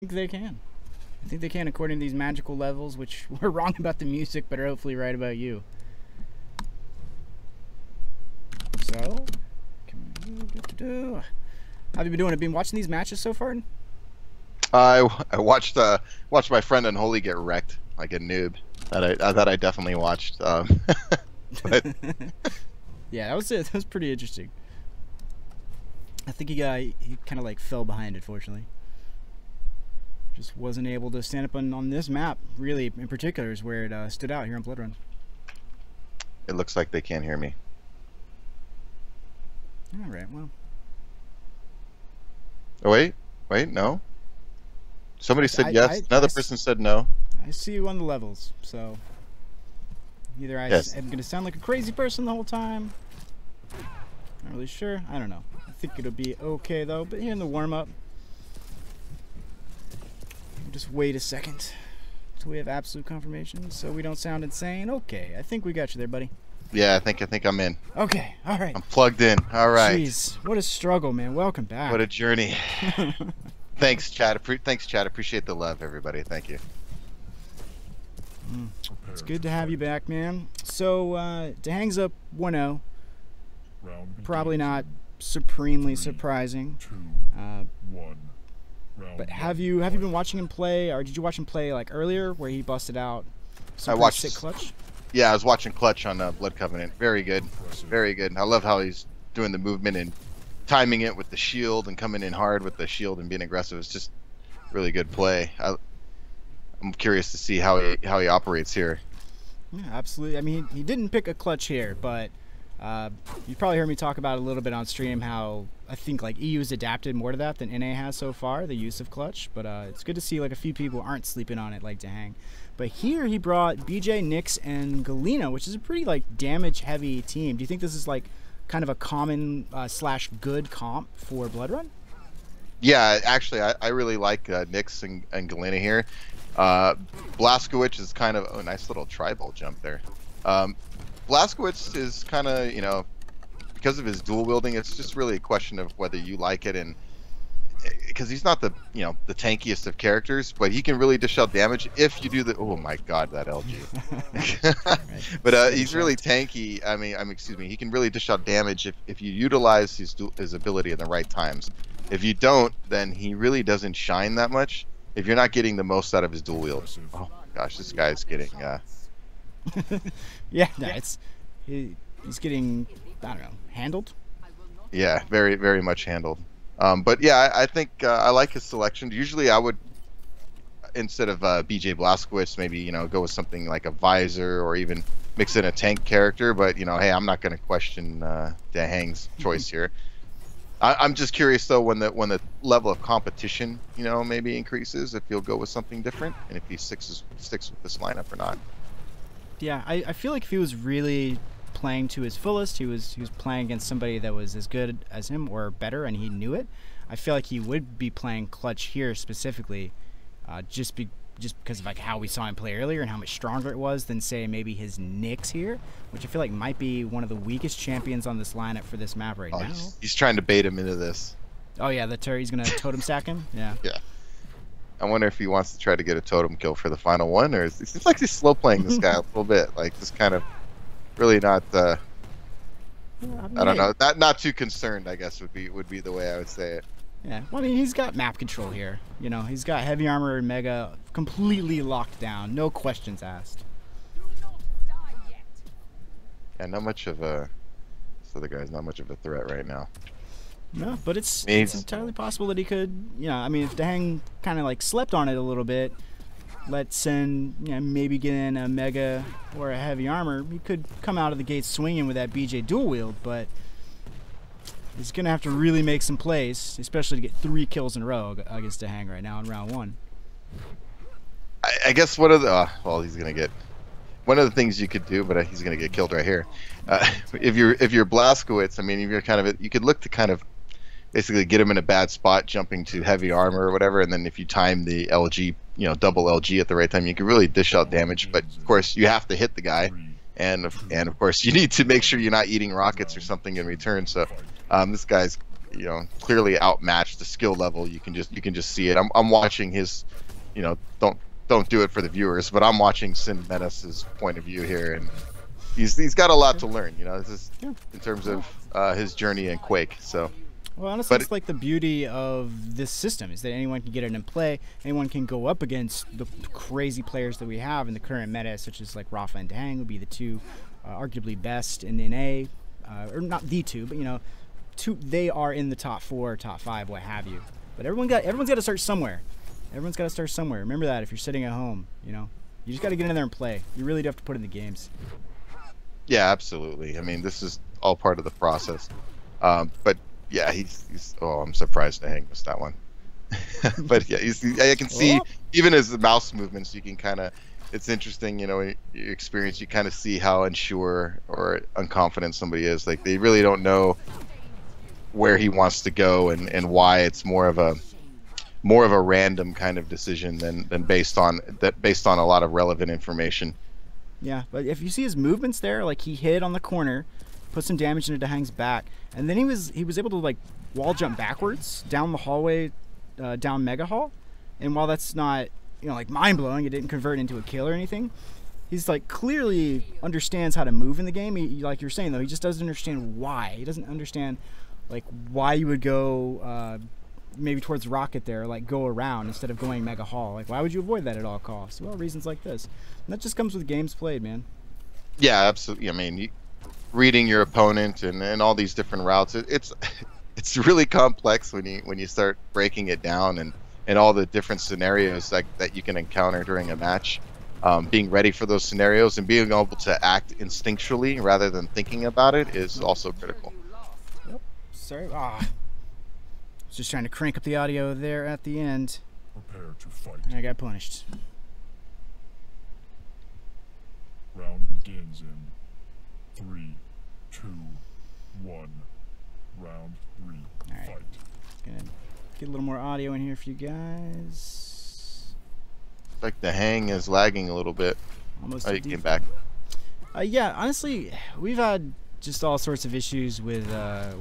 think they can. I think they can according to these magical levels, which we're wrong about the music, but are hopefully right about you. So, how have you been doing? Have you been watching these matches so far? I watched my friend Unholy get wrecked like a noob. That I definitely watched. But yeah, that was it. That was pretty interesting. I think he kind of like fell behind it, fortunately. Just wasn't able to stand up on this map, really, in particular, is where it stood out here on Blood Run. it looks like they can't hear me. All right, well. Oh, wait, no. Somebody said yes. Another person said no. I see you on the levels, so either I'm going to sound like a crazy person the whole time. Not really sure. I don't know. I think it'll be okay, though. But here in the warm-up, just wait a second until we have absolute confirmation so we don't sound insane. Okay, I think we got you there, buddy. Yeah, I think I'm in. Okay, all right. I'm plugged in. All right. Jeez, what a struggle, man. Welcome back. What a journey. Thanks, chat. Thanks, chat. Appreciate the love, everybody. Thank you. It's good to have you back, man. So, Dahang's up 1-0. Probably not supremely surprising. But have you been watching him play, or did you watch him play like earlier, where he busted out some sick clutch? Yeah, I was watching Clutch on Blood Covenant. Very good, very good. I love how he's doing the movement and timing it with the shield and coming in hard with the shield and being aggressive. It's just really good play. I'm curious to see how he operates here. Yeah, absolutely. I mean, he didn't pick a clutch here, but you probably heard me talk about it a little bit on stream how I think like EU's adapted more to that than NA has so far, the use of clutch. But it's good to see like a few people aren't sleeping on it like Dahang. But here he brought BJ, Nyx, and Galena, which is a pretty like damage-heavy team. Do you think this is like kind of a common slash good comp for Blood Run? Yeah, actually, I really like Nyx and Galena here. Blazkowicz is kind of a nice little tribal jump there. Blazkowicz is kind of, you know, because of his dual wielding, it's just really a question of whether you like it, and because he's not the tankiest of characters, but he can really dish out damage if you do the. Oh my God, that LG! But he's really tanky. I mean, excuse me. He can really dish out damage if you utilize his ability in the right times. If you don't, then he really doesn't shine that much. If you're not getting the most out of his dual wield. Oh my gosh, this guy's getting. Yeah, no, he's getting, I don't know, handled. Yeah, very, very much handled. But yeah, I think I like his selection. Usually I would, instead of BJ Blazkowicz, maybe go with something like a Visor or even mix in a tank character. But hey, I'm not going to question Dahang's choice here. I'm just curious though when the level of competition maybe increases, if you'll go with something different and if he sticks with this lineup or not. Yeah, I feel like if he was really playing to his fullest, he was playing against somebody that was as good as him or better, and he knew it. I feel like he would be playing clutch here specifically, just because of like how we saw him play earlier and how much stronger it was than say maybe his Nyx here, which I feel like might be one of the weakest champions on this lineup for this map right now. He's trying to bait him into this. Oh yeah, he's gonna totem stack him. Yeah. Yeah. I wonder if he wants to try to get a totem kill for the final one, or it seems like he's slow playing this guy a little bit, like just kind of really not. I don't know, not too concerned, I guess would be the way I would say it. Yeah, well, I mean, he's got map control here. He's got heavy armor and mega completely locked down, no questions asked. Yeah, not much of a. So the guy's not much of a threat right now. No, but it's entirely possible that he could, I mean, if Dahang kind of like slept on it a little bit, let Sen maybe get in a mega or a heavy armor, he could come out of the gate swinging with that BJ dual wield, but he's going to have to really make some plays, especially to get 3 kills in a row against Dahang right now in round 1. I guess one of the, well, he's going to get, one of the things you could do, but he's going to get killed right here. If you're Blazkowicz, I mean, if you're kind of, you could look to kind of basically get him in a bad spot, jumping to heavy armor or whatever, and then if you time the LG, double LG at the right time, you can really dish out damage. But of course, you have to hit the guy, and of course, you need to make sure you're not eating rockets or something in return. So this guy's clearly outmatched. The skill level, you can just see it. I'm watching his, don't do it for the viewers, but I'm watching Sin Menace's point of view here, and he's got a lot to learn. This is in terms of his journey in Quake. So. Well, honestly, it's like the beauty of this system is that anyone can get it in play. Anyone can go up against the crazy players that we have in the current meta, such as like Rapha and Dahang would be the two arguably best in NA, or not the two, but they are in the top 4, top 5, what have you. But everyone's got to start somewhere. Everyone's got to start somewhere. Remember that if you're sitting at home, you just got to get in there and play. You really do have to put in the games. Yeah, absolutely. I mean, this is all part of the process. But yeah, he's. Oh, I'm surprised Dahang missed that one. But yeah, I can see even as the mouse movements, you can kind of. It's interesting, your experience. You kind of see how unsure or unconfident somebody is. Like they really don't know where he wants to go and why. It's more of a random kind of decision than based on a lot of relevant information. Yeah, but if you see his movements there, like he hit on the corner, put some damage into Dahang's back, and then he was able to like wall jump backwards down the hallway, down Mega Hall. And while that's not like mind blowing, it didn't convert into a kill or anything. He's like clearly understands how to move in the game. Like you're saying though, he just doesn't understand why. He doesn't understand like why you would go maybe towards Rocket there, like go around instead of going Mega Hall. Like why would you avoid that at all costs? Well, reasons like this. And that just comes with games played, man. Yeah, absolutely. I mean, reading your opponent and all these different routes, it's really complex when you start breaking it down and all the different scenarios that you can encounter during a match. Being ready for those scenarios and being able to act instinctually rather than thinking about it is also critical. Yep. Sorry. Just trying to crank up the audio there at the end. Prepare to fight. And I got punished. Round begins in 3, 2, 1. Round 3. All right. Fight. Gonna get a little more audio in here for you guys. It's like the hang is lagging a little bit. Almost. Oh, you came back. Yeah, honestly, we've had just all sorts of issues with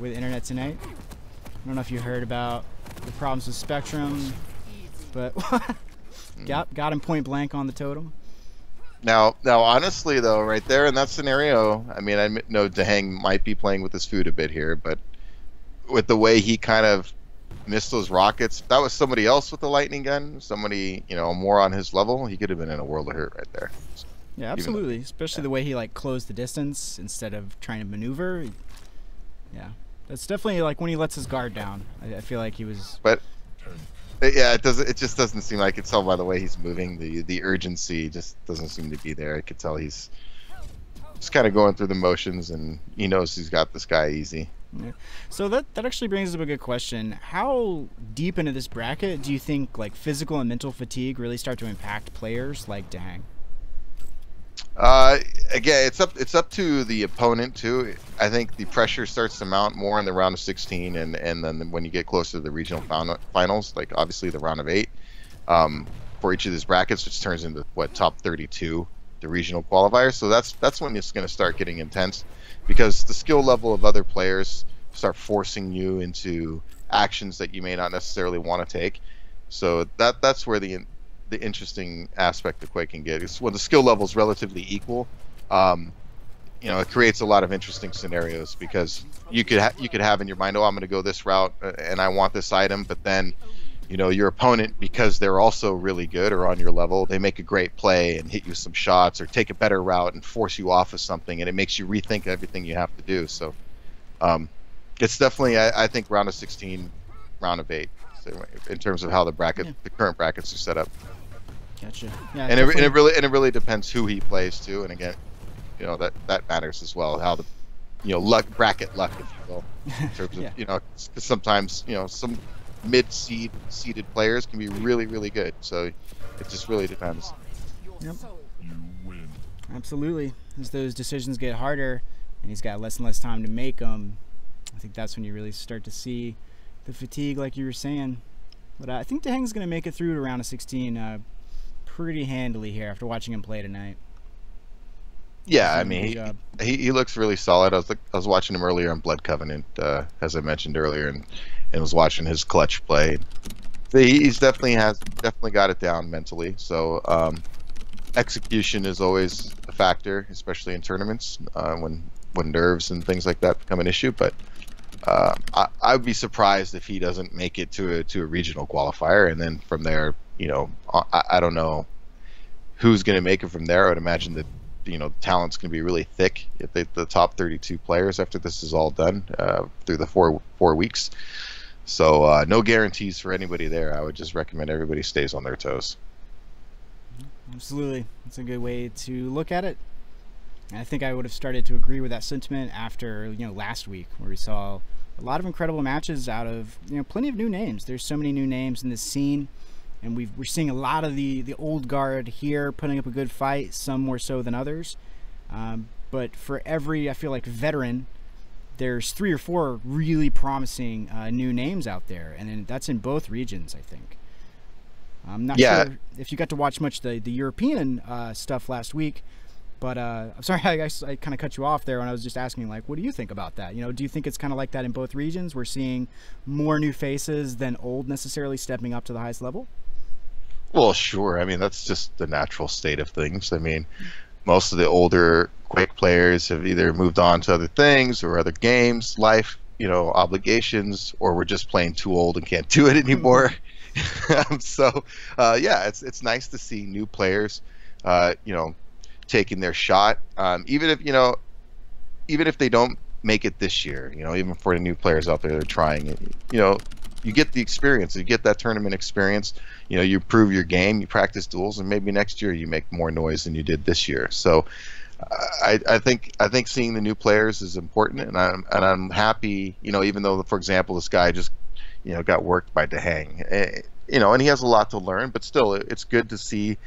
internet tonight. I don't know if you heard about the problems with Spectrum, but got him point blank on the totem. Now, honestly though, right there in that scenario, I mean, I know Dahang might be playing with his food a bit here, but with the way he kind of missed those rockets, if that was somebody else with the lightning gun, somebody more on his level, he could have been in a world of hurt right there. Yeah, absolutely. Especially the way he like closed the distance instead of trying to maneuver. Yeah. That's definitely like when he lets his guard down. I feel like he was. But yeah, it doesn't. It just doesn't seem like it's all by the way he's moving. The urgency just doesn't seem to be there. I could tell he's just kind of going through the motions, and he knows he's got this guy easy. Yeah. So that actually brings up a good question. How deep into this bracket do you think like physical and mental fatigue really start to impact players like Dahang? Again, it's up to the opponent too. I think the pressure starts to mount more in the round of 16, and then when you get closer to the regional finals, like obviously the round of 8, for each of these brackets, which turns into top 32, the regional qualifier. So that's when it's going to start getting intense, because the skill level of other players start forcing you into actions that you may not necessarily want to take. So that's where the interesting aspect of Quake can get is when the skill level is relatively equal. It creates a lot of interesting scenarios, because you could have in your mind, oh, I'm going to go this route and I want this item, but then your opponent, because they're also really good or on your level, they make a great play and hit you some shots or take a better route and force you off of something, and it makes you rethink everything you have to do. So it's definitely, I think, round of 16, round of 8, so in terms of how the current brackets are set up. Gotcha. Yeah, and it really depends who he plays too, and again, that matters as well. How the bracket luck, if you will, in terms of cause sometimes some seeded players can be really good. So it just really depends. Yep. You win. Absolutely. As those decisions get harder, and he's got less and less time to make them, I think that's when you really start to see the fatigue, like you were saying. But I think Dahang's going to make it through to round of 16 pretty handily here after watching him play tonight. Yeah, I Doing a good mean, job. he looks really solid. I was watching him earlier on Blood Covenant, as I mentioned earlier, and was watching his clutch play. He's definitely got it down mentally. So execution is always a factor, especially in tournaments when nerves and things like that become an issue. But I would be surprised if he doesn't make it to a regional qualifier, and then from there, I don't know who's going to make it from there. I would imagine that talent's going to be really thick if the top 32 players after this is all done through the four weeks. So no guarantees for anybody there. I would just recommend everybody stays on their toes. Absolutely, that's a good way to look at it. And I think I would have started to agree with that sentiment after last week, where we saw a lot of incredible matches out of plenty of new names. There's so many new names in this scene, and we're seeing a lot of the old guard here putting up a good fight, some more so than others. But for every, I feel like, veteran, there's 3 or 4 really promising new names out there, and that's in both regions, I think. I'm not sure if you got to watch much the European stuff last week, but I'm sorry I kind of cut you off there when I was just asking, like, what do you think about that? Do you think it's kind of like that in both regions? We're seeing more new faces than old necessarily stepping up to the highest level? Well, sure. I mean, that's just the natural state of things. I mean, most of the older Quake players have either moved on to other things or other games, life, obligations, or we're just playing too old and can't do it anymore. So, yeah, it's nice to see new players, taking their shot. Even if they don't make it this year, even for the new players out there that are trying it, you get the experience, you get that tournament experience, you prove your game, you practice duels, and maybe next year you make more noise than you did this year. So I think seeing the new players is important, and I'm happy, even though, for example, this guy just got worked by Dehang, and he has a lot to learn, but still it's good to see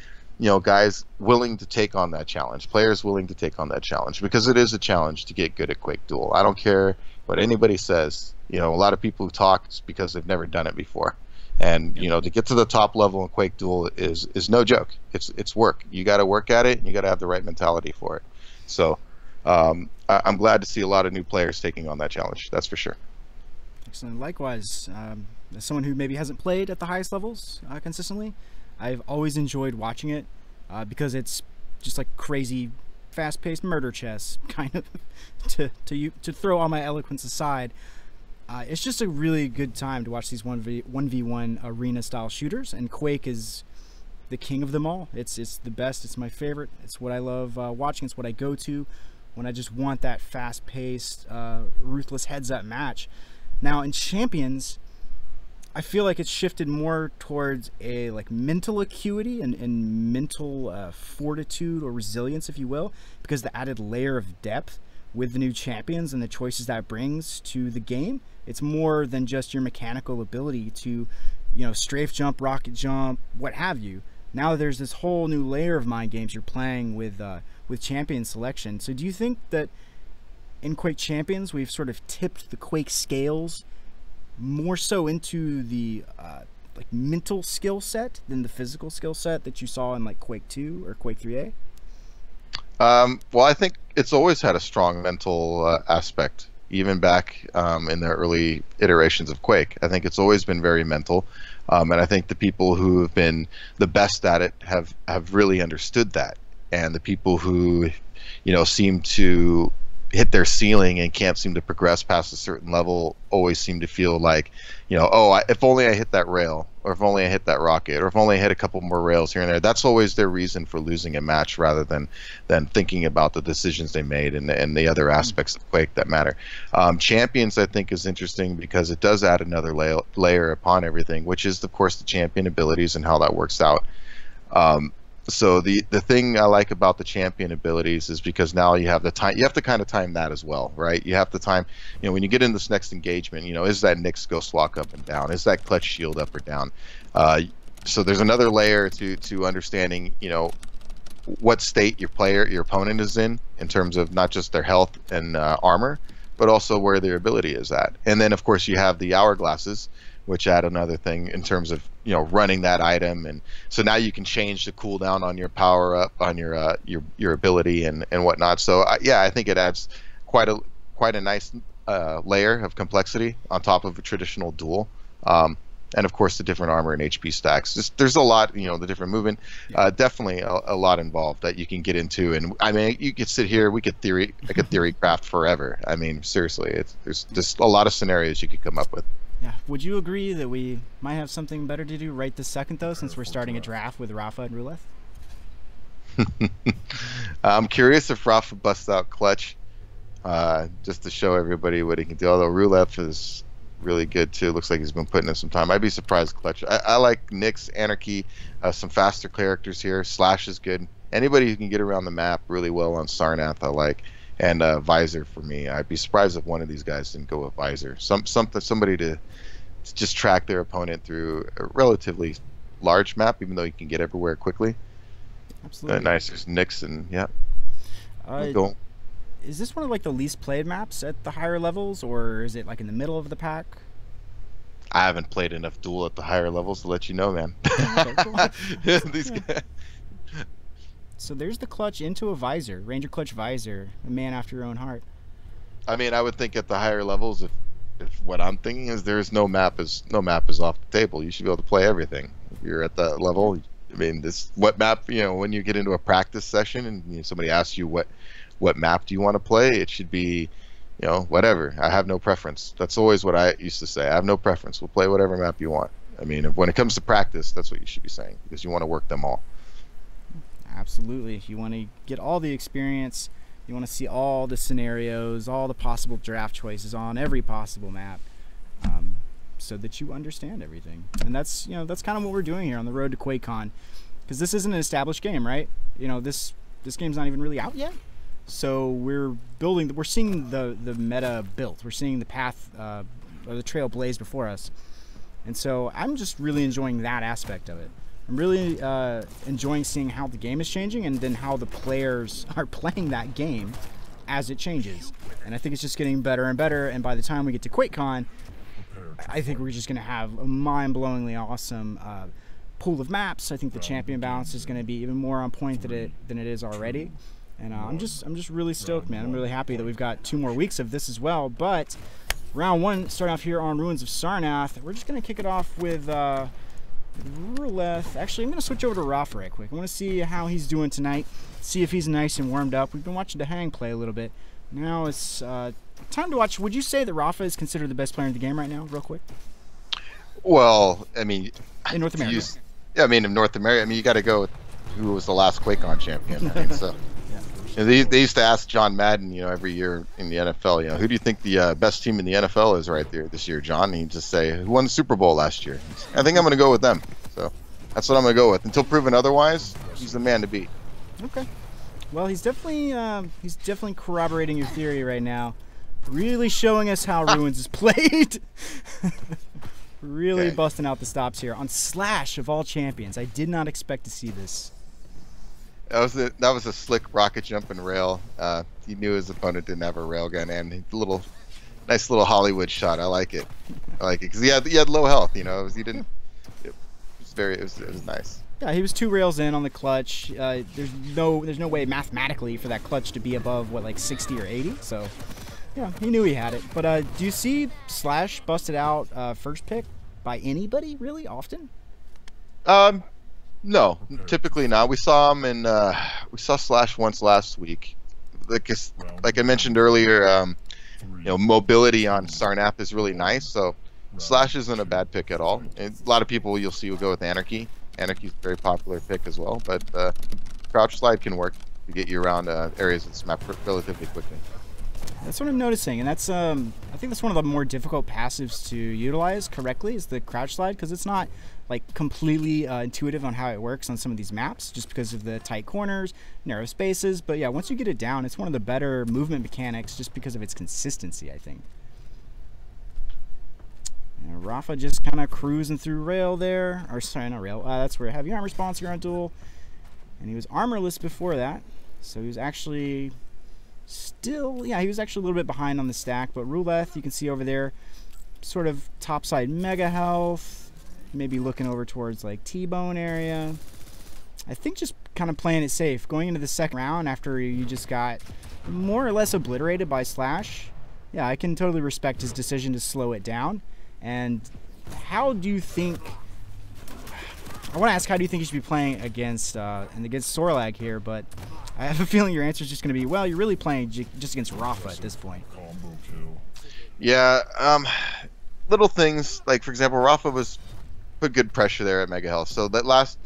guys willing to take on that challenge, players willing to take on that challenge, because it is a challenge to get good at Quake Duel. I don't care what anybody says. A lot of people who talk is because they've never done it before. And, to get to the top level in Quake Duel is no joke. It's work. You got to work at it, and you got to have the right mentality for it. So I'm glad to see a lot of new players taking on that challenge. That's for sure. Excellent. Likewise, as someone who maybe hasn't played at the highest levels consistently, I've always enjoyed watching it because it's just like crazy, fast-paced murder chess, kind of. to throw all my eloquence aside, it's just a really good time to watch these 1v1 arena-style shooters, and Quake is the king of them all. It's the best. It's my favorite. It's what I love watching. It's what I go to when I just want that fast-paced, ruthless heads-up match. Now in Champions, I feel like it's shifted more towards a mental acuity and mental fortitude or resilience, if you will, because the added layer of depth with the new champions and the choices that brings to the game. It's more than just your mechanical ability to, strafe jump, rocket jump, what have you. Now there's this whole new layer of mind games you're playing with champion selection. So do you think that in Quake Champions we've sort of tipped the Quake scales more so into the mental skill set than the physical skill set that you saw in Quake 2 or Quake 3A? Well, I think it's always had a strong mental aspect, even back in the early iterations of Quake. I think it's always been very mental, and I think the people who have been the best at it have really understood that, and the people who seem to hit their ceiling and can't seem to progress past a certain level always seem to feel like, if only I hit that rail, or if only I hit that rocket, or if only I hit a couple more rails here and there. That's always their reason for losing a match, rather than thinking about the decisions they made and the other aspects of Quake that matter. Champions, I think, is interesting because it does add another layer upon everything, which is, of course, the champion abilities and how that works out. So the thing I like about the champion abilities is because now you have the time. You have to kind of time that as well, right? You have to time, when you get in this next engagement, is that Nyx Ghost Walk up and down? Is that Clutch Shield up or down? So there's another layer to understanding, what state your opponent is in terms of not just their health and armor, but also where their ability is at. And then, of course, you have the hourglasses, which add another thing in terms of running that item. And so now you can change the cooldown on your power up, on your ability and whatnot. So yeah, I think it adds quite a nice layer of complexity on top of a traditional duel. And of course the different armor and HP stacks. There's a lot, the different movement. Definitely a lot involved that you can get into. And I mean, you could sit here, I could theory craft forever. I mean, seriously, there's just a lot of scenarios you could come up with. Yeah. Would you agree that we might have something better to do right this second, though, since we're starting a draft with Rafa and Ruleth? I'm curious if Rafa busts out clutch, just to show everybody what he can do. Although Ruleth is really good too. Looks like he's been putting in some time. I'd be surprised clutch. I like Nyx, Anarchy, some faster characters here. Slash is good. Anybody who can get around the map really well on Sarnath I like. And Visor for me. I'd be surprised if one of these guys didn't go with Visor. Somebody to just track their opponent through a relatively large map, even though you can get everywhere quickly. Absolutely. Nice. There's Nyx and yeah. Is this one of like the least played maps at the higher levels, or is it like in the middle of the pack? I haven't played enough Duel at the higher levels to let you know, man. Okay, cool. These guys. So there's the clutch into a Visor, Ranger clutch Visor, a man after your own heart. I mean, I would think at the higher levels, if what I'm thinking is there's no map is off the table. You should be able to play everything. If you're at that level, I mean, what map? When you get into a practice session and somebody asks you what map do you want to play, it should be, whatever. I have no preference. That's always what I used to say. I have no preference. We'll play whatever map you want. I mean, when it comes to practice, that's what you should be saying, because you want to work them all. Absolutely. You want to get all the experience. You want to see all the scenarios, all the possible draft choices on every possible map, so that you understand everything. And that's kind of what we're doing here on the road to QuakeCon, because this isn't an established game, right? This game's not even really out yet. So we're seeing the meta built. We're seeing the path or the trail blazed before us. And so I'm just really enjoying that aspect of it. I'm really enjoying seeing how the game is changing and then how the players are playing that game as it changes. And I think it's just getting better and better. And by the time we get to QuakeCon, I think we're just going to have a mind-blowingly awesome pool of maps. I think the champion balance is going to be even more on point than it is already. And I'm just really stoked, man. I'm really happy that we've got 2 more weeks of this as well. But round 1, starting off here on Ruins of Sarnath, we're just going to kick it off with Ruleth. Actually, I'm going to switch over to Rapha right quick. I want to see how he's doing tonight, see if he's nice and warmed up. We've been watching the Hang play a little bit. Now it's time to watch. Would you say that Rapha is considered the best player in the game right now, real quick? Well, I mean, in North America. Yeah, I mean, in North America, I mean, you got to go with who was the last QuakeCon champion. I mean, so. They used to ask John Madden, every year in the NFL, who do you think the best team in the NFL is right there this year, John? And he'd just say, who won the Super Bowl last year? I think I'm going to go with them. So that's what I'm going to go with. Until proven otherwise, he's the man to beat. Okay. Well, he's definitely corroborating your theory right now. Really showing us how Ruins is played. Really busting out the stops here on Slash of all champions. I did not expect to see this. That was a slick rocket jump and rail. He knew his opponent didn't have a railgun, and nice little Hollywood shot. I like it because he had low health. It was nice. Yeah, he was 2 rails in on the clutch. There's no way mathematically for that clutch to be above like 60 or 80. So yeah, he knew he had it. But do you see Slash busted out first pick by anybody really often? No, typically not. We saw him we saw Slash once last week. Like I mentioned earlier, mobility on Sarnath is really nice. So Slash isn't a bad pick at all. And a lot of people you'll see will go with Anarchy. Anarchy's a very popular pick as well. But Crouch Slide can work to get you around areas of this map relatively quickly. That's what I'm noticing, and that's I think that's one of the more difficult passives to utilize correctly is the Crouch Slide, because it's not like completely intuitive on how it works on some of these maps, just because of the tight corners, narrow spaces. But yeah, once you get it down, it's one of the better movement mechanics just because of its consistency, I think. And Rafa just kind of cruising through rail there, or sorry, not rail. That's where heavy armor spawns here on Duel, and he was armorless before that, so he was actually. He was actually a little bit behind on the stack, but Ruleth, you can see over there, sort of topside mega health, maybe looking over towards like T-bone area. I think just kind of playing it safe. Going into the second round after you just got more or less obliterated by Slash. Yeah, I can totally respect his decision to slow it down. And how do you think... I want to ask, how do you think you should be playing against Sorlag here, but I have a feeling your answer is just going to be, well, you're really playing just against Rafa at this point. Combo kill. Yeah, little things, like, for example, Rafa put good pressure there at Mega Health. So that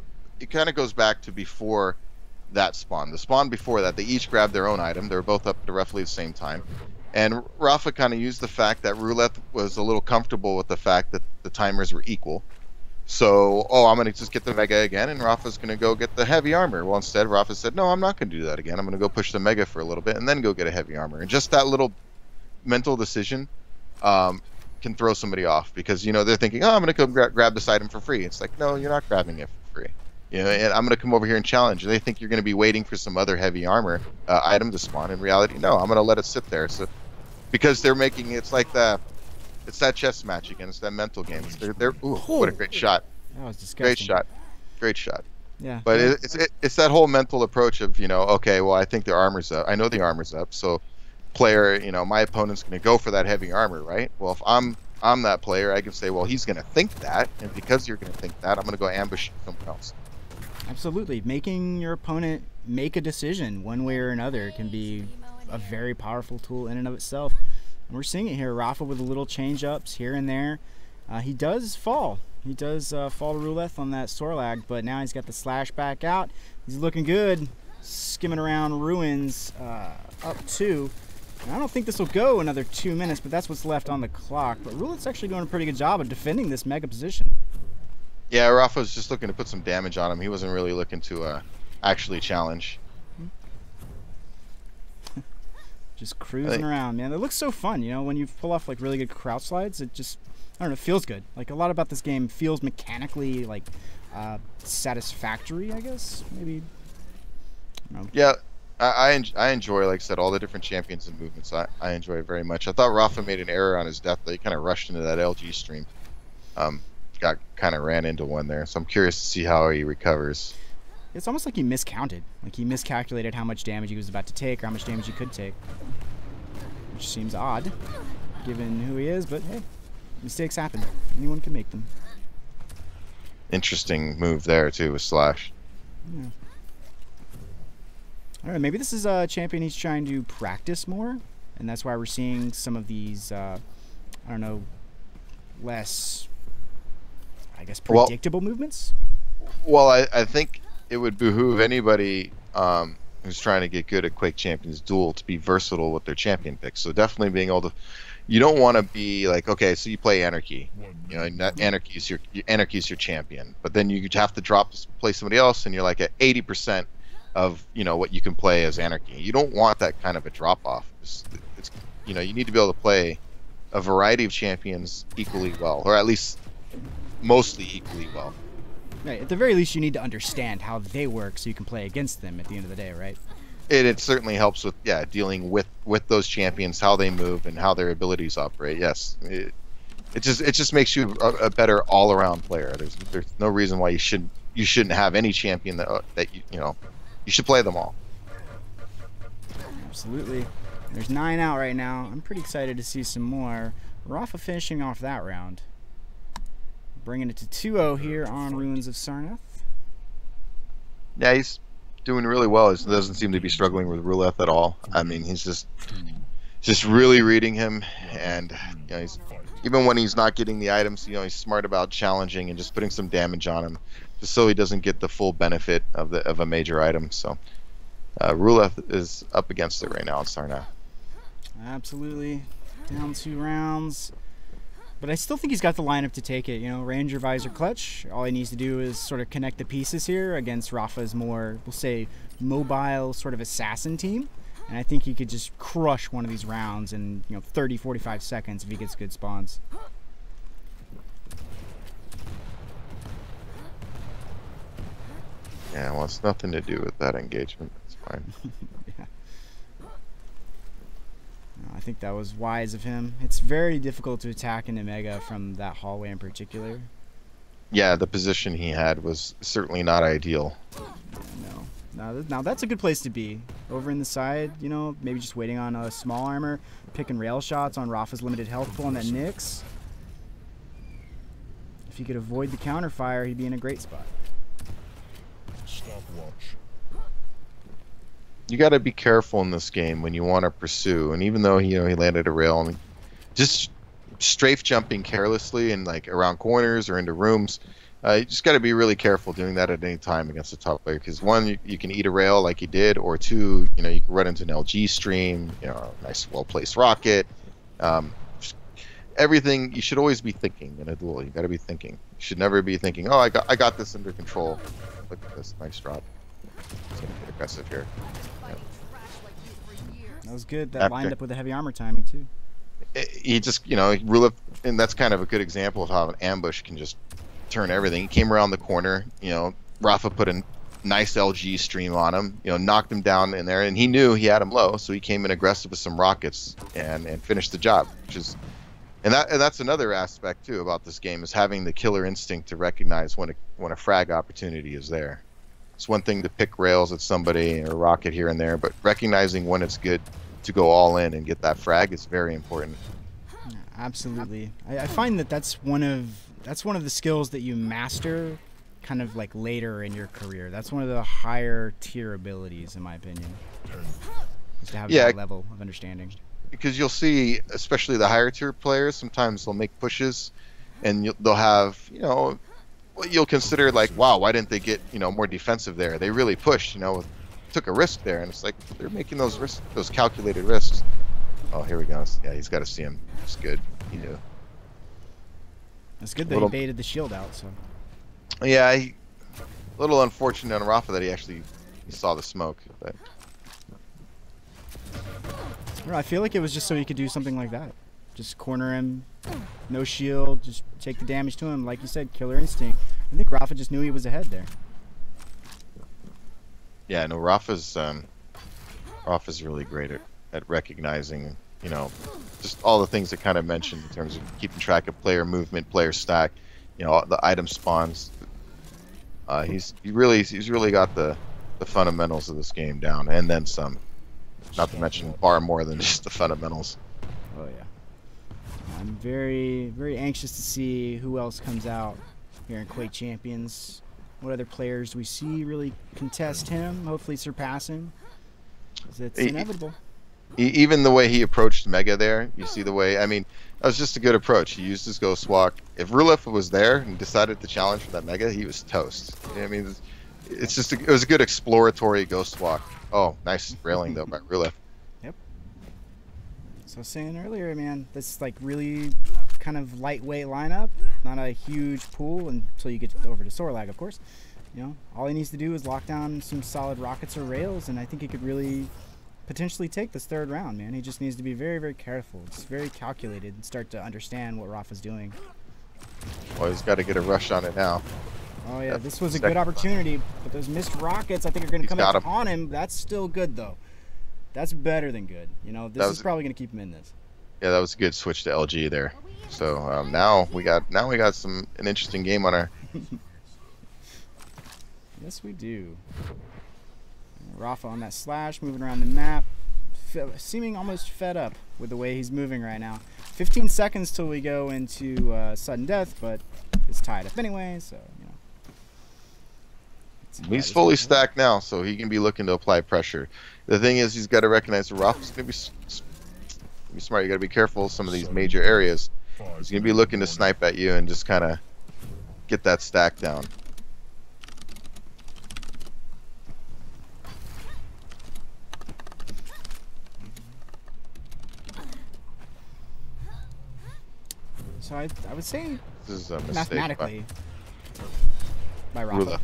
it kind of goes back to before that spawn. The spawn before that, they each grabbed their own item. They were both up at roughly the same time. And Rafa kind of used the fact that Ruleth was a little comfortable with the fact that the timers were equal. So, I'm going to just get the Mega again, and Rafa's going to go get the heavy armor. Well, instead, Rafa said, no, I'm not going to do that again. I'm going to go push the Mega for a little bit, and then go get a heavy armor. And just that little mental decision can throw somebody off, because, they're thinking, I'm going to come grab this item for free. It's like, no, you're not grabbing it for free. And I'm going to come over here and challenge. And they think you're going to be waiting for some other heavy armor item to spawn. In reality, no, I'm going to let it sit there. So, because they're making it's like it's that chess match again. It's that mental game. Ooh, what a great shot! That was disgusting. Great shot. Yeah. But it's that whole mental approach of okay, well, I think their armor's up. I know the armor's up, so player, my opponent's going to go for that heavy armor, right? Well, if I'm that player, I can say, well, he's going to think that, and because you're going to think that, I'm going to go ambush someone else. Absolutely. Making your opponent make a decision one way or another can be a very powerful tool in and of itself. And we're seeing it here. Rafa with a little change-ups here and there. He does fall. He does fall to Ruleth on that Sorlag, but now he's got the Slash back out. He's looking good. Skimming around Ruins up 2. And I don't think this will go another 2 minutes, but that's what's left on the clock. But Rulet's actually doing a pretty good job of defending this Mega position. Yeah, Rafa was just looking to put some damage on him. He wasn't really looking to actually challenge. Just cruising around, man. It looks so fun, when you pull off like really good crouch slides. It just, I don't know, it feels good. Like, a lot about this game feels mechanically like satisfactory, I guess. Maybe. I don't know. Yeah, I enjoy, like I said, all the different champions and movements. I enjoy it very much. I thought Rafa made an error on his death. He kind of rushed into that LG stream. Got kind of ran into one there. So I'm curious to see how he recovers. It's almost like he miscounted. Like, he miscalculated how much damage he was about to take, or how much damage he could take. Which seems odd, given who he is, but hey, mistakes happen. Anyone can make them. Interesting move there, too, with Slash. Yeah. Alright, maybe this is a champion he's trying to practice more, and that's why we're seeing some of these, I don't know, less, I guess, predictable movements? Well, I think it would behoove anybody who's trying to get good at Quake Champions Duel to be versatile with their champion picks. So definitely being able to, you don't want to be like, okay, so you play Anarchy, Anarchy's your champion, but then you have to play somebody else, and you're like at 80% of what you can play as Anarchy. You don't want that kind of a drop off. It's you need to be able to play a variety of champions equally well, or at least mostly equally well. Right, at the very least, you need to understand how they work so you can play against them at the end of the day, right? It certainly helps with dealing with those champions, how they move and how their abilities operate. Yes, it just makes you a better all around player. There's no reason why you shouldn't have any champion that you should play them all. Absolutely. There's 9 out right now. I'm pretty excited to see some more. Rafa finishing off that round. Bringing it to 2-0 here on Ruins of Sarnath. Yeah, he's doing really well. He doesn't seem to be struggling with Ruleth at all. I mean, he's just really reading him, and he's, even when he's not getting the items, he's smart about challenging and just putting some damage on him, just so he doesn't get the full benefit of a major item. So Ruleth is up against it right now in Sarnath. Absolutely. Down 2 rounds. But I still think he's got the lineup to take it. Ranger, Visor, Clutch. All he needs to do is sort of connect the pieces here against Rafa's more, we'll say, mobile sort of assassin team. And I think he could just crush one of these rounds in 30, 45 seconds if he gets good spawns. Yeah, well, it's nothing to do with that engagement. It's fine. Yeah. think that was wise of him. It's very difficult to attack into Mega from that hallway in particular. Yeah, the position he had was certainly not ideal. Now that's a good place to be. Over in the side, you know, maybe just waiting on a small armor, picking rail shots on Rapha's limited health pool on that Nyx. If he could avoid the counter fire, he'd be in a great spot. Stopwatch. You got to be careful in this game when you want to pursue. And even though he landed a rail, and just strafe jumping carelessly and like around corners or into rooms, you just got to be really careful doing that at any time against a top player. Because one, you can eat a rail like he did, or two, you can run into an LG stream, a nice well-placed rocket. Everything, you should always be thinking in a duel. You got to be thinking. You should never be thinking, oh, I got this under control. Look at this nice drop. It's gonna get aggressive here. Yeah. That was good. That lined up with the heavy armor timing too. He just, Rulet, and that's kind of a good example of how an ambush can just turn everything. He came around the corner. Rafa put a nice LG stream on him. Knocked him down in there, and he knew he had him low, so he came in aggressive with some rockets and finished the job, which is. And that's another aspect too about this game, is having the killer instinct to recognize when a frag opportunity is there. It's one thing to pick rails at somebody or rocket here and there, but recognizing when it's good to go all in and get that frag is very important. Yeah, absolutely. I find that's one of the skills that you master kind of like later in your career. That's one of the higher tier abilities, in my opinion, is to have that level of understanding. Because you'll see, especially the higher tier players, sometimes they'll make pushes, and they'll have, what you'll consider like, wow, why didn't they get, more defensive there? They really pushed, took a risk there, and it's like they're making those risks, those calculated risks. Oh, here we go. Yeah, he's got to see him. It's good. He knew. It's good that he baited the shield out. So. Yeah, a little unfortunate on Rafa that he saw the smoke, but. I feel like it was just so he could do something like that. Just corner him, no shield, just take the damage to him. Like you said, killer instinct. I think Rafa just knew he was ahead there. Yeah, no, Rafa's really great at recognizing, just all the things that kind of mentioned in terms of keeping track of player movement, player stack, the item spawns. He's really got the fundamentals of this game down, and then some. Not to mention far more than just the fundamentals. Oh yeah. I'm very, very anxious to see who else comes out here in Quake Champions. What other players do we see really contest him? Hopefully surpass him. It's inevitable. Even the way he approached Mega there, you see the way. I mean, that was just a good approach. He used his Ghost Walk. If Ruleth was there and decided to challenge for that Mega, he was toast. I mean, it was a good exploratory Ghost Walk. Oh, nice railing though by Ruleth. Yep. So I was saying earlier, man, this like really kind of lightweight lineup, not a huge pool until you get over to Sorlag, of course. All he needs to do is lock down some solid rockets or rails, and I think he could really potentially take this third round, man. He just needs to be very, very careful. It's very calculated and start to understand what Rafa's doing. Well, he's got to get a rush on it now. Oh yeah, this was a good opportunity, but those missed rockets I think are going to come up on him. That's still good though. That's better than good. This is probably going to keep him in this. Yeah, that was a good switch to LG there. So now we got an interesting game on our. Yes, we do. Rafa on that slash, moving around the map, seeming almost fed up with the way he's moving right now. 15 seconds till we go into sudden death, but it's tied up anyway, so he's fully stacked now, so he can be looking to apply pressure. The thing is, he's got to recognize the Rafa's going to be smart. You got to be careful of some of these major areas. He's going to be looking to snipe at you and just kind of get that stack down. So I would say this is a mistake mathematically by Rafa.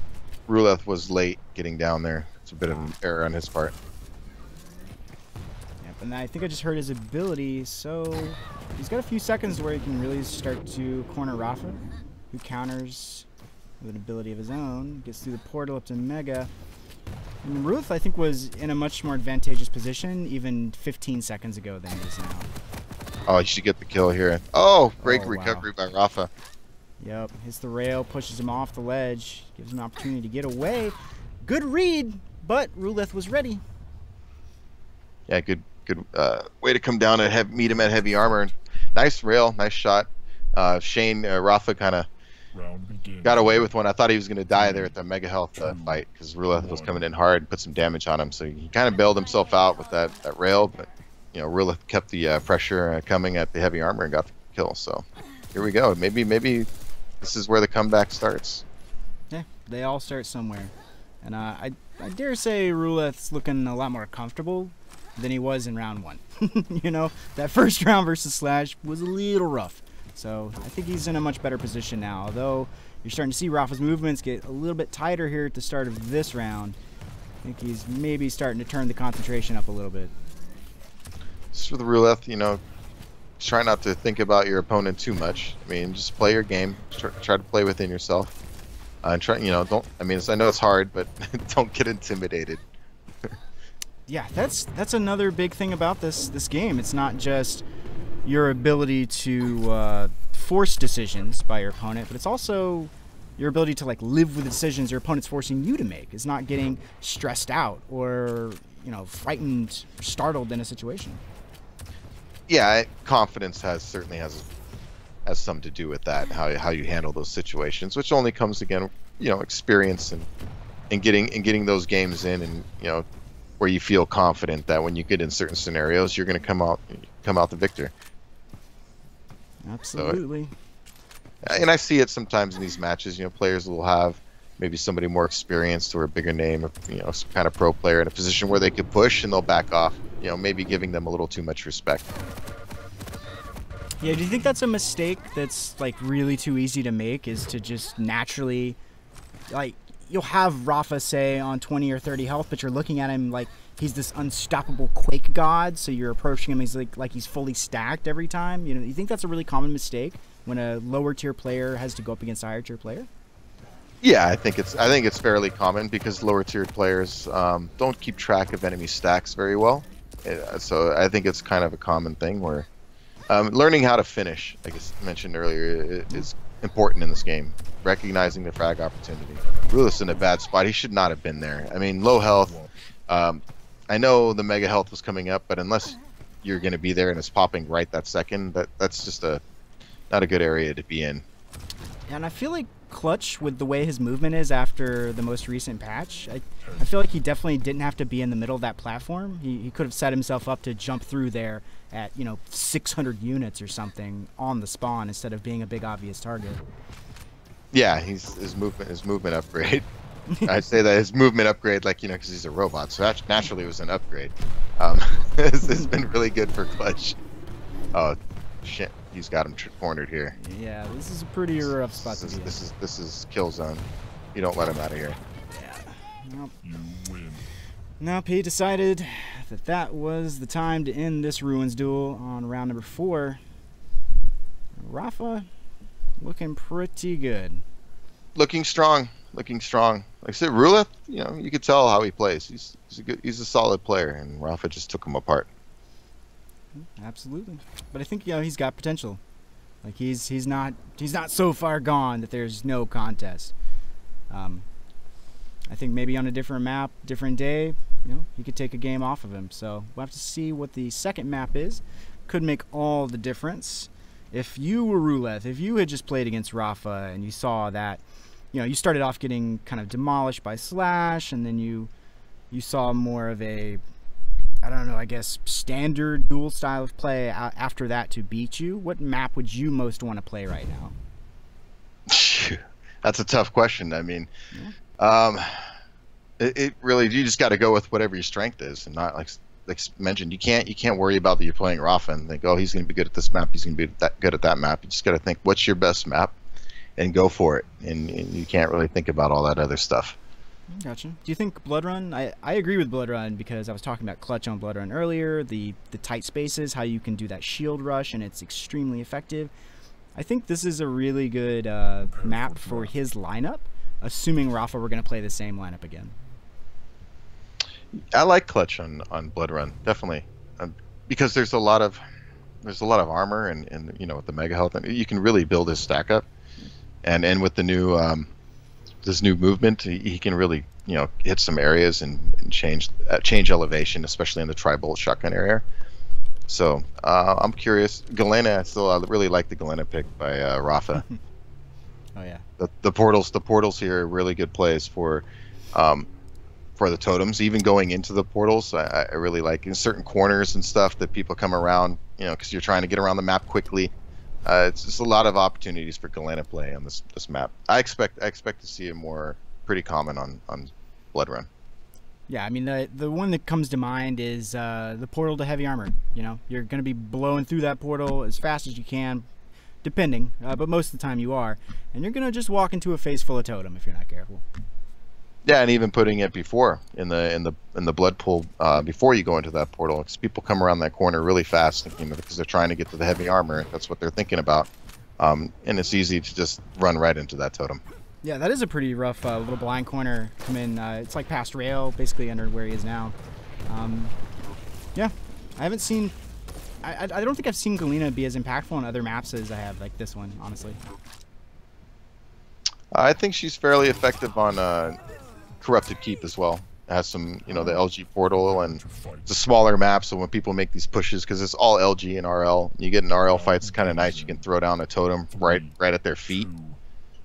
Ruleth was late getting down there. It's a bit of an error on his part. Yep, and I think I just heard his ability, so he's got a few seconds where he can really start to corner Rafa, who counters with an ability of his own, gets through the portal up to Mega. And Ruleth, I think, was in a much more advantageous position even 15 seconds ago than he is now. Oh, you should get the kill here. Oh, great Oh, recovery wow. by Rafa. Yep, hits the rail, pushes him off the ledge, gives him an opportunity to get away. Good read, but Ruleth was ready. Yeah, good way to come down and meet him at heavy armor. Nice rail, nice shot. Shane, Rafa kind of Round begins. got away with one. I thought he was going to die there at the Mega Health fight because Ruleth was coming in hard and put some damage on him. So he kind of bailed himself out with that rail, but you know, Ruleth kept the pressure coming at the heavy armor and got the kill. So here we go. Maybe this is where the comeback starts. Yeah, they all start somewhere. And I dare say Ruleth's looking a lot more comfortable than he was in round 1. You know, that first round versus Slash was a little rough. So I think he's in a much better position now. Although you're starting to see Rafa's movements get a little bit tighter here at the start of this round. I think he's maybe starting to turn the concentration up a little bit. Just for the Ruleth, you know, try not to think about your opponent too much. I mean, just play your game. Try to play within yourself. And try, you know, don't. I mean, I know it's hard, but don't get intimidated. Yeah, that's another big thing about this game. It's not just your ability to force decisions by your opponent, but it's also your ability to like live with the decisions your opponent's forcing you to make. It's not getting stressed out or, you know, frightened or startled in a situation. Yeah, confidence certainly has something to do with that. How you handle those situations, which only comes again, you know, experience and getting those games in, and you know, where you feel confident that when you get in certain scenarios, you're going to come out the victor. Absolutely. So, and I see it sometimes in these matches. You know, players will have maybe somebody more experienced or a bigger name, or, you know, some kind of pro player in a position where they could push, and they'll back off. You know, maybe giving them a little too much respect. Yeah, do you think that's a mistake that's like really too easy to make, is to just naturally, like, you'll have Rafa say on 20 or 30 health, but you're looking at him like he's this unstoppable Quake god, so you're approaching him, he's like he's fully stacked every time. You know, you think that's a really common mistake when a lower tier player has to go up against a higher tier player? Yeah, I think it's fairly common because lower tier players don't keep track of enemy stacks very well. So I think it's kind of a common thing where learning how to finish, like I mentioned earlier, is important in this game. Recognizing the frag opportunity. Ruleth's in a bad spot. He should not have been there. I mean, low health. I know the mega health was coming up, but unless you're going to be there and it's popping right that second, that's just not a good area to be in. And I feel like Clutch, with the way his movement is after the most recent patch, I feel like he definitely didn't have to be in the middle of that platform. He could have set himself up to jump through there at, you know, 600 units or something on the spawn instead of being a big obvious target. Yeah, his movement upgrade. I'd say that his movement upgrade, like, you know, because he's a robot, so that naturally was an upgrade. It's been really good for Clutch. Oh shit, he's got him cornered here. Yeah, this is a pretty rough spot to be in. This is kill zone. You don't let him out of here. Yeah. Nope. You win. Nope, he decided that was the time to end this Ruins duel on round number 4. Rafa looking pretty good. Looking strong. Like I said, Ruleth, you know, you could tell how he plays. He's a solid player, and Rafa just took him apart. Absolutely. But I think, you know, he's got potential. Like he's not so far gone that there's no contest. I think maybe on a different map, different day, you know, he could take a game off of him. So we'll have to see what the second map is. Could make all the difference. If you were Ruleth, if you had just played against Rafa and you saw that, you know, you started off getting kind of demolished by Slash, and then you saw more of a, I don't know, I guess standard duel style of play after that to beat you, what map would you most want to play right now? That's a tough question. I mean, it really, you just got to go with whatever your strength is, and not like mentioned, you can't worry about that you're playing Rafa and think, oh, he's going to be good at this map, he's going to be good at that map. You just got to think, what's your best map, and go for it. And you can't really think about all that other stuff. Gotcha. Do you think Blood Run? I agree with Blood Run because I was talking about Clutch on Blood Run earlier. The tight spaces, how you can do that shield rush, and it's extremely effective. I think this is a really good map for his lineup, assuming Rafa were going to play the same lineup again. I like clutch on Blood Run, definitely, because there's a lot of armor and you know with the mega health, and you can really build his stack up, and with the new this new movement, he can really hit some areas and change elevation, especially in the tri-bolt shotgun area. So I'm curious. Galena, I really like the Galena pick by Rafa. Oh yeah. The portals here are really good plays for the totems. Even going into the portals, I really like in certain corners and stuff that people come around, because you're trying to get around the map quickly. It's just a lot of opportunities for Galena play on this map. I expect to see it more pretty common on Blood Run. Yeah, I mean the one that comes to mind is the portal to heavy armor. You're going to be blowing through that portal as fast as you can, depending, but most of the time you are, and you're going to just walk into a face full of totem if you're not careful. Yeah, and even putting it before in the blood pool before you go into that portal, because people come around that corner really fast, because they're trying to get to the heavy armor. That's what they're thinking about, and it's easy to just run right into that totem. Yeah, that is a pretty rough little blind corner. Come in, it's like past rail, basically under where he is now. Yeah, I haven't seen. I don't think I've seen Galena be as impactful on other maps as I have like this one, honestly. I think she's fairly effective on Corrupted Keep as well. It has some, the LG portal, and it's a smaller map, so when people make these pushes, because it's all LG and RL, you get an RL fight, it's kind of nice. You can throw down a totem right at their feet.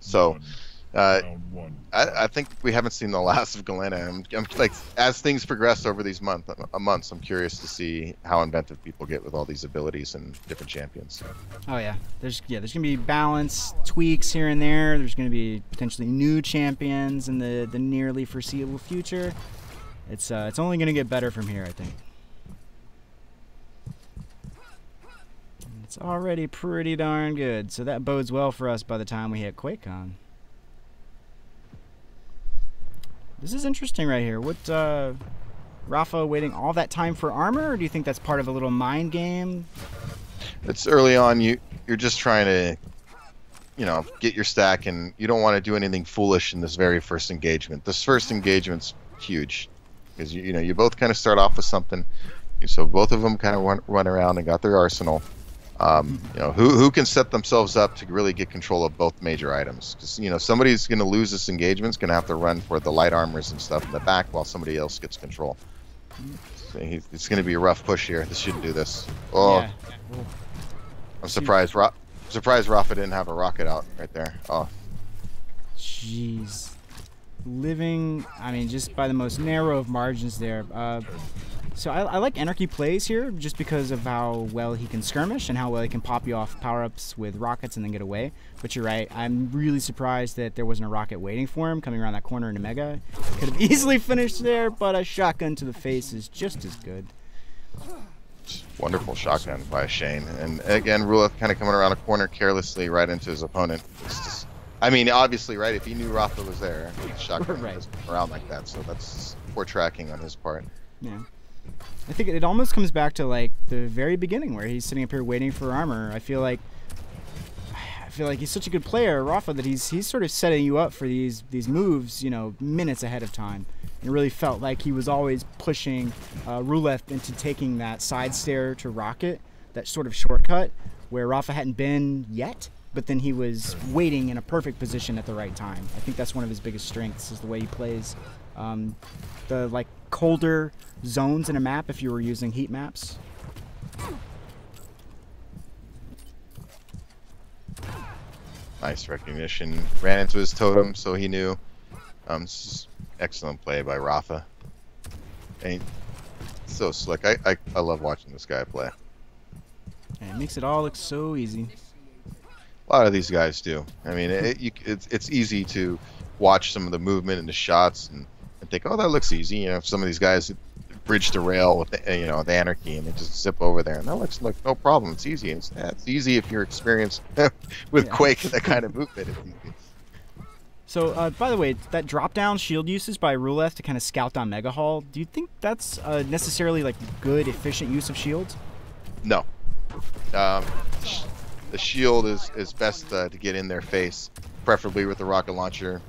So I think we haven't seen the last of Galena. I'm like, as things progress over these months, I'm curious to see how inventive people get with all these abilities and different champions. Oh yeah, there's gonna be balance tweaks here and there. There's gonna be potentially new champions in the nearly foreseeable future. It's only gonna get better from here, I think. It's already pretty darn good, so that bodes well for us by the time we hit QuakeCon. This is interesting right here. What, Rafa waiting all that time for armor, or do you think that's part of a little mind game? It's early on. You're just trying to, get your stack, and you don't want to do anything foolish in this very first engagement. This first engagement's huge, because you both kind of start off with something. So both of them kind of run around and got their arsenal. Who can set themselves up to really get control of both major items, because somebody's going to lose this engagement, is going to have to run for the light armors and stuff in the back while somebody else gets control. So it's going to be a rough push here. This shouldn't do this. Oh, yeah. I'm surprised Rafa didn't have a rocket out right there. Oh, jeez, living, I mean, just by the most narrow of margins there. So I like Anarchy plays here just because of how well he can skirmish and how well he can pop you off power-ups with rockets and then get away. But you're right, I'm really surprised that there wasn't a rocket waiting for him coming around that corner in Omega. Could have easily finished there, but a shotgun to the face is just as good. Wonderful shotgun by Shane. And again, Ruleth kind of coming around a corner carelessly right into his opponent. It's just, I mean, obviously, right, if he knew Rafa was there, the shotgun doesn't come around like that. So that's poor tracking on his part. Yeah. I think it almost comes back to like the very beginning where he's sitting up here waiting for armor. I feel like he's such a good player, Rafa, that he's sort of setting you up for these moves, minutes ahead of time. And it really felt like he was always pushing Ruleth into taking that side stair to rocket, that sort of shortcut where Rafa hadn't been yet, but then he was waiting in a perfect position at the right time. I think that's one of his biggest strengths, is the way he plays. The like colder zones in a map if you were using heat maps. Nice recognition. Ran into his totem, so he knew. Excellent play by Rafa. And so slick. I love watching this guy play. And it makes it all look so easy. A lot of these guys do. I mean, it's easy to watch some of the movement and the shots and think, oh, that looks easy. Some of these guys bridge the rail with the Anarchy and they just zip over there, and that looks like no problem. It's easy. It's easy if you're experienced with Quake and that kind of movement. So, by the way, that drop-down shield usage by Ruleth to kind of scout down Mega Hall, do you think that's necessarily like good, efficient use of shields? No. The shield is best to get in their face, preferably with the rocket launcher.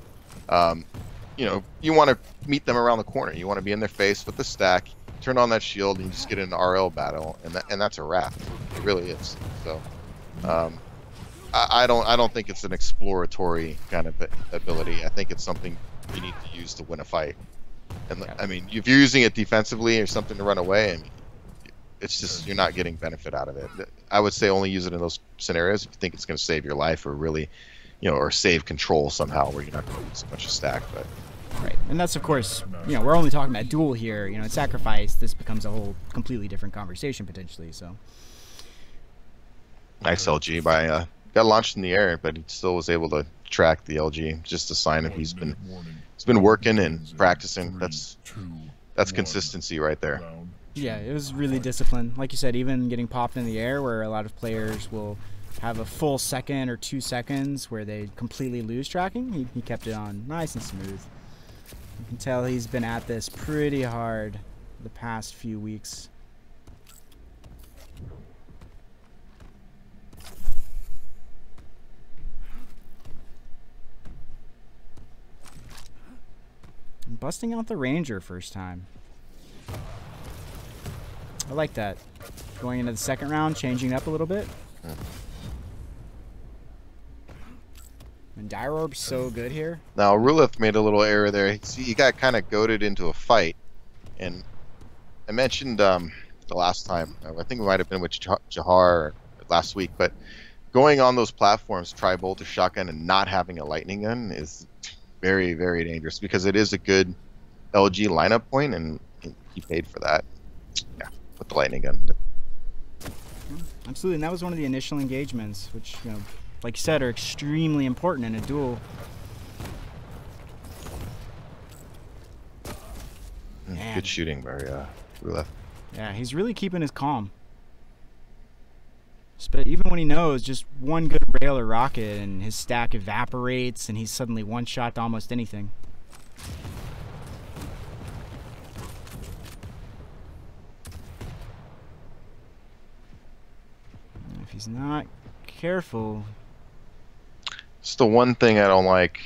you know, you want to meet them around the corner. You want to be in their face with the stack, turn on that shield, and you just get in an RL battle, and that's a wrap. It really is. So, I don't think it's an exploratory kind of ability. I think it's something you need to use to win a fight. And I mean, if you're using it defensively or something to run away, I mean, it's just you're not getting benefit out of it. I would say only use it in those scenarios if you think it's going to save your life or really, you know, or save control somehow where you're not going to use a bunch of stack. But right, and that's of course, you know, we're only talking about duel here. You know, in sacrifice, this becomes a whole completely different conversation potentially. So nice LG by got launched in the air, but he still was able to track the LG. Just a sign of he's been working and practicing. That's consistency right there. yeah, it was really disciplined. Like you said, even getting popped in the air, where a lot of players will have a full second or 2 seconds where they completely lose tracking, he kept it on nice and smooth. You can tell he's been at this pretty hard the past few weeks. Busting out the Ranger first time. I like that. Going into the second round, changing it up a little bit. And Dire Orb's so good here. Now, Ruleth made a little error there. He got kind of goaded into a fight. And I mentioned the last time, I think it might have been with Jahar last week, but going on those platforms, tri-bolt or shotgun, and not having a lightning gun is very, very dangerous because it is a good LG lineup point, and he paid for that. Yeah, with the lightning gun. Absolutely, and that was one of the initial engagements, which, you know, like you said, are extremely important in a duel. Good shooting by Ruleth. Yeah, he's really keeping his calm. But even when he knows just one good rail or rocket and his stack evaporates and he's suddenly one shot to almost anything. And if he's not careful. It's the one thing I don't like,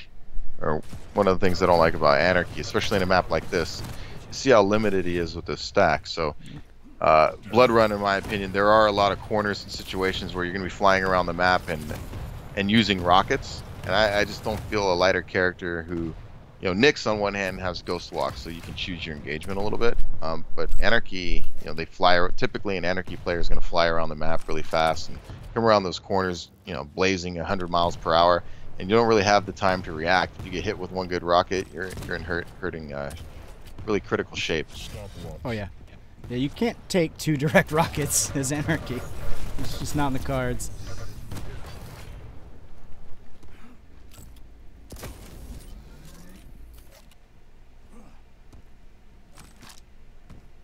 or one of the things I don't like about Anarchy, especially in a map like this. You see how limited he is with this stack. So Blood Run, in my opinion, there are a lot of corners and situations where you're going to be flying around the map and using rockets. And I just don't feel a lighter character who, you know, Nyx on one hand has Ghost Walk, so you can choose your engagement a little bit. But Anarchy, you know, they fly. Typically, an Anarchy player is going to fly around the map really fast and come around those corners, you know, blazing 100 miles per hour, and you don't really have the time to react. If you get hit with one good rocket, you're in hurting really critical shape. Oh yeah. Yeah, you can't take 2 direct rockets as Anarchy. It's just not in the cards.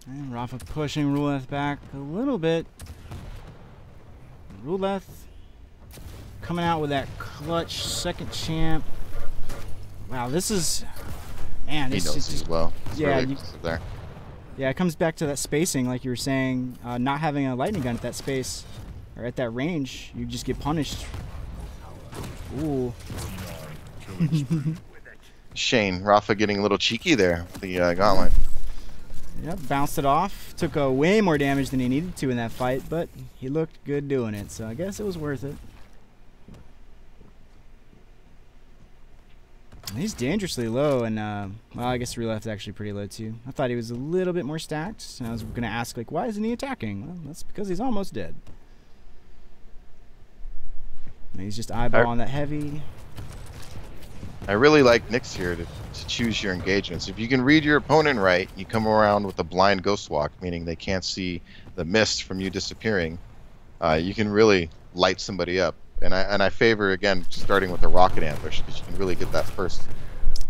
And Rafa pushing Ruleth back a little bit. Ruleth coming out with that clutch second champ. Wow, this is... Man, this he knows is as well. It's yeah, really there. Yeah, it comes back to that spacing, like you were saying. Not having a lightning gun at that space, or at that range, you just get punished. Ooh. Shane, Rafa getting a little cheeky there with the gauntlet. Yep, bounced it off. Took way more damage than he needed to in that fight, but he looked good doing it, so I guess it was worth it. He's dangerously low, and well, I guess Ruleth's actually pretty low too. I thought he was a little bit more stacked, and I was gonna ask, like, why isn't he attacking? Well, that's because he's almost dead. And he's just eyeballing that heavy. I really like Nyx here to choose your engagements. If you can read your opponent right, you come around with a blind ghost walk, meaning they can't see the mist from you disappearing. You can really light somebody up. And I favor, again, starting with a rocket ambush, because you can really get that first.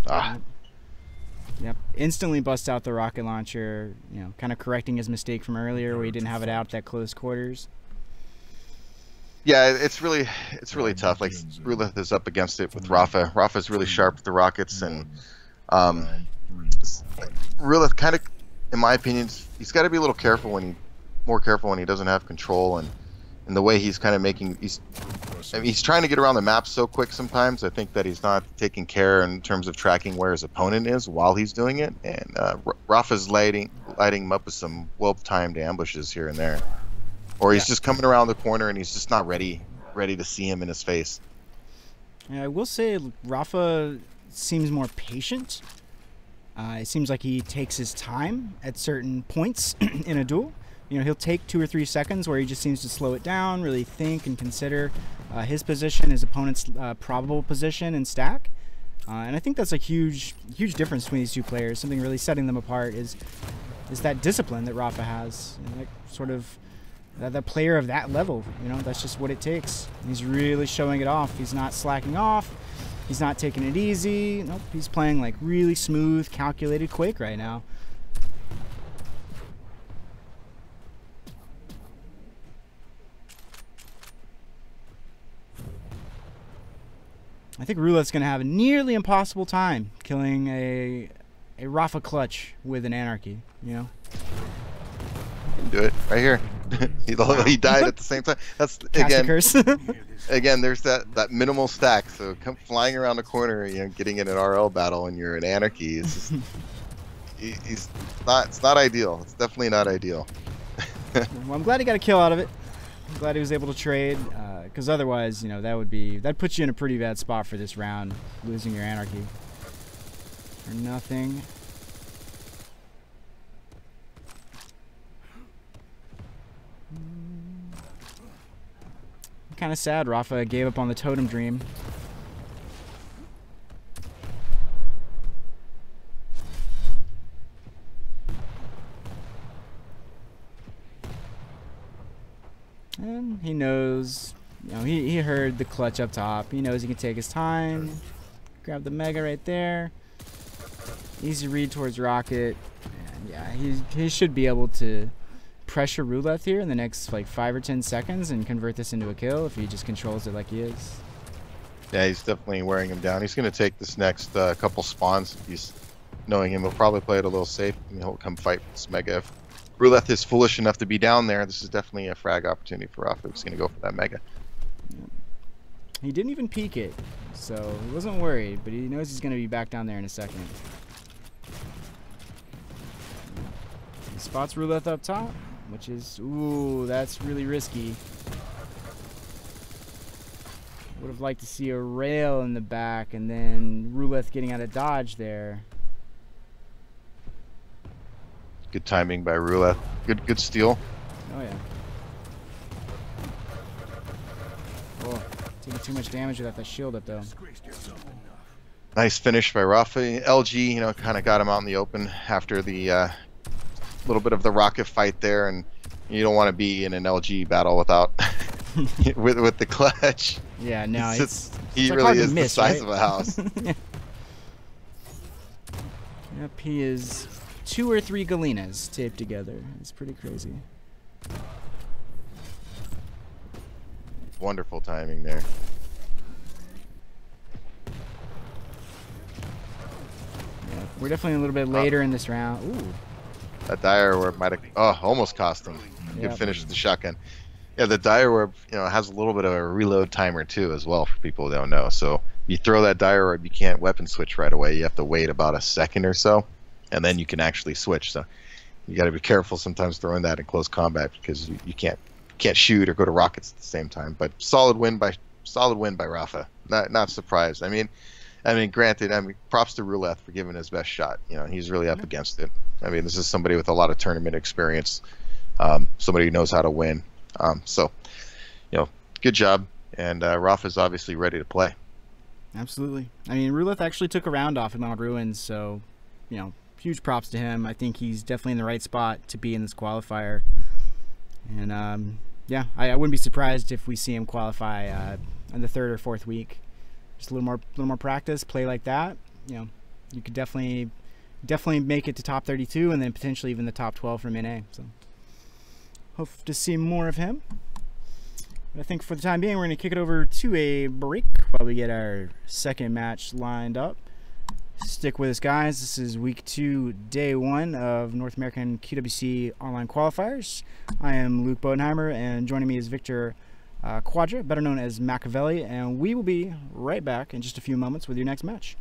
Yep, instantly bust out the rocket launcher, you know, kind of correcting his mistake from earlier where he didn't have it out at that close quarters. Yeah, it's really tough. Like, Ruleth is up against it with Rafa. Rafa's really sharp with the rockets, and Ruleth kind of, in my opinion, he's got to be a little careful more careful when he doesn't have control, and and the way he's kind of making he's trying to get around the map so quick sometimes. I think that he's not taking care in terms of tracking where his opponent is while he's doing it. And Rafa's lighting him up with some well-timed ambushes here and there, or he's just coming around the corner and he's just not ready to see him in his face. Yeah, I will say Rafa seems more patient. It seems like he takes his time at certain points in a duel. You know, he'll take 2 or 3 seconds where he just seems to slow it down, really think and consider his position, his opponent's probable position and stack. And I think that's a huge difference between these two players. Something really setting them apart is that discipline that Rafa has. You know, like sort of the player of that level. You know, that's just what it takes. He's really showing it off. He's not slacking off. He's not taking it easy. Nope, he's playing like really smooth, calculated Quake right now. I think Rulet's going to have a nearly impossible time killing a Rafa clutch with an Anarchy, you know? Do it right here. He died at the same time. That's again curse. Again, there's that minimal stack. So come flying around the corner, you know, getting in an RL battle and you're an Anarchy. It's just it's not ideal. It's definitely not ideal. Well, I'm glad he got a kill out of it. I'm glad he was able to trade, because otherwise, you know, that puts you in a pretty bad spot for this round, losing your Anarchy for nothing. Kind of sad Rafa gave up on the totem dream. And he knows, you know, he heard the clutch up top. He knows he can take his time. Grab the Mega right there. Easy read towards Rocket. And yeah, he should be able to pressure Ruleth here in the next like 5 or 10 seconds and convert this into a kill if he just controls it like he is. Yeah, he's definitely wearing him down. He's going to take this next couple spawns. He's knowing him. He'll probably play it a little safe, and he'll come fight with this Mega. If Ruleth is foolish enough to be down there, this is definitely a frag opportunity for Rafa. He's going to go for that Mega. He didn't even peek it, so he wasn't worried, but he knows he's going to be back down there in a second. He spots Ruleth up top, which is, ooh, that's really risky. Would have liked to see a rail in the back and then Ruleth getting out of dodge there. Good timing by Ruleth. Good steal. Oh yeah. Oh, taking too much damage without that shield up though. Nice finish by Rafa. LG, you know, kind of got him out in the open after the little bit of the rocket fight there, and you don't want to be in an LG battle without with the clutch. Yeah, no, he like really is miss, the size right? of a house. Yeah. Yep, he is 2 or 3 Galenas taped together. It's pretty crazy. Wonderful timing there. Yeah, we're definitely a little bit later in this round. Ooh. That dire orb might have almost cost him. Good Yep. finish with the shotgun. Yeah, the dire orb, you know, has a little bit of a reload timer too as well for people who don't know. So you throw that dire orb, you can't weapon switch right away. You have to wait about a second or so, and then you can actually switch. So you got to be careful sometimes throwing that in close combat because you can't shoot or go to rockets at the same time. But solid win by Rafa. Not surprised. I mean, granted, props to Ruleth for giving his best shot. You know, he's really up against it. I mean, this is somebody with a lot of tournament experience, somebody who knows how to win. So, you know, good job. And Rafa's obviously ready to play. Absolutely. I mean, Ruleth actually took a round off in Mount Ruins, so, you know, huge props to him. I think he's definitely in the right spot to be in this qualifier. And, yeah, I wouldn't be surprised if we see him qualify in the 3rd or 4th week. Just a little more practice, play like that. You know, you could definitely make it to top 32 and then potentially even the top 12 from NA. So hope to see more of him. But I think for the time being, we're going to kick it over to a break while we get our second match lined up. Stick with us, guys. This is week 2, day 1 of North American QWC online qualifiers. I am Luke Bodenheimer, and joining me is Victor Quadra, better known as Machiavelli, and we will be right back in just a few moments with your next match.